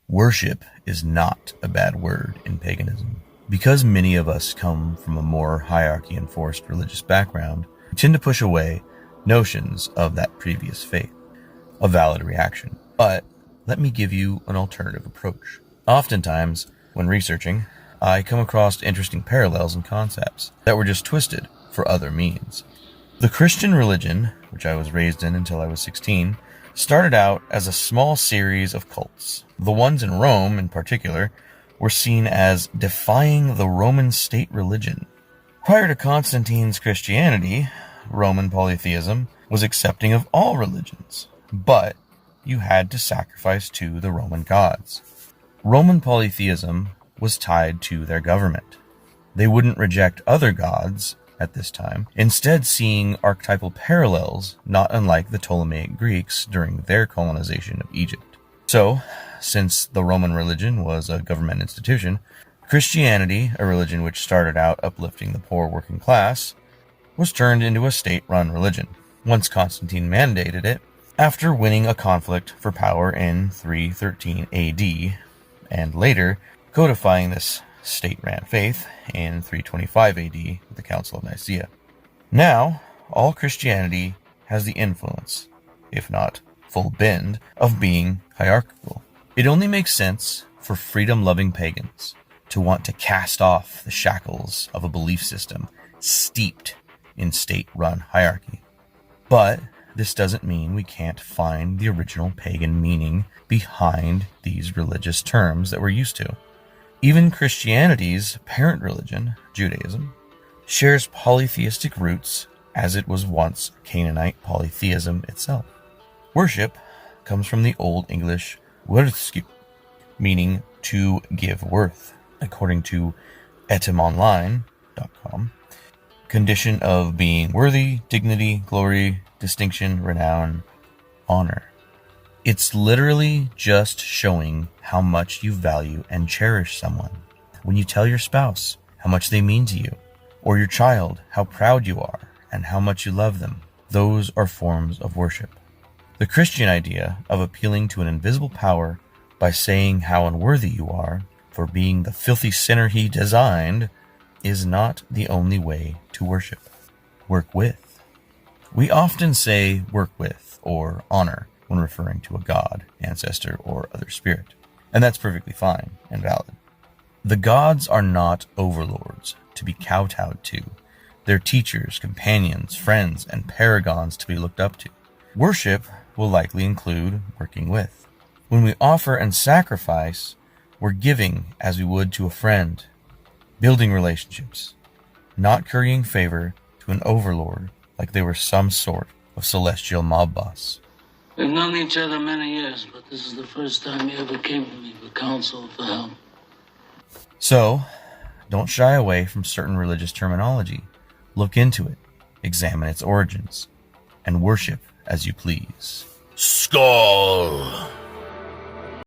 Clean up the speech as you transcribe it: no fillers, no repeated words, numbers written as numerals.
Worship is not a bad word in paganism. Because many of us come from a more hierarchy-enforced religious background, we tend to push away notions of that previous faith. A valid reaction. But let me give you an alternative approach. Oftentimes, when researching, I come across interesting parallels and concepts that were just twisted for other means. The Christian religion, which I was raised in until I was 16, started out as a small series of cults. The ones in Rome, in particular, were seen as defying the Roman state religion. Prior to Constantine's Christianity, Roman polytheism was accepting of all religions, but you had to sacrifice to the Roman gods. Roman polytheism was tied to their government. They wouldn't reject other gods at this time, instead seeing archetypal parallels not unlike the Ptolemaic Greeks during their colonization of Egypt. So, since the Roman religion was a government institution, Christianity, a religion which started out uplifting the poor working class, was turned into a state-run religion, once Constantine mandated it, after winning a conflict for power in 313 AD, and later codifying this state-ran faith in 325 AD with the Council of Nicaea. Now, all Christianity has the influence, if not full bend, of being hierarchical. It only makes sense for freedom-loving pagans to want to cast off the shackles of a belief system steeped in state-run hierarchy. But this doesn't mean we can't find the original pagan meaning behind these religious terms that we're used to. Even Christianity's parent religion, Judaism, shares polytheistic roots as it was once Canaanite polytheism itself. Worship comes from the Old English worthskip, meaning to give worth, according to etymonline.com. Condition of being worthy, dignity, glory, distinction, renown, honor. It's literally just showing how much you value and cherish someone. When you tell your spouse how much they mean to you, or your child how proud you are and how much you love them, those are forms of worship. The Christian idea of appealing to an invisible power by saying how unworthy you are for being the filthy sinner he designed is not the only way to worship. Work with. We often say work with or honor when referring to a god, ancestor, or other spirit, and that's perfectly fine and valid. The gods are not overlords to be kowtowed to. They're teachers, companions, friends, and paragons to be looked up to. Worship will likely include working with. When we offer and sacrifice, we're giving as we would to a friend, building relationships, not currying favor to an overlord like they were some sort of celestial mob boss. We've known each other many years, but this is the first time you ever came to me for counsel, for help. So, don't shy away from certain religious terminology. Look into it, examine its origins, and worship as you please. Skull!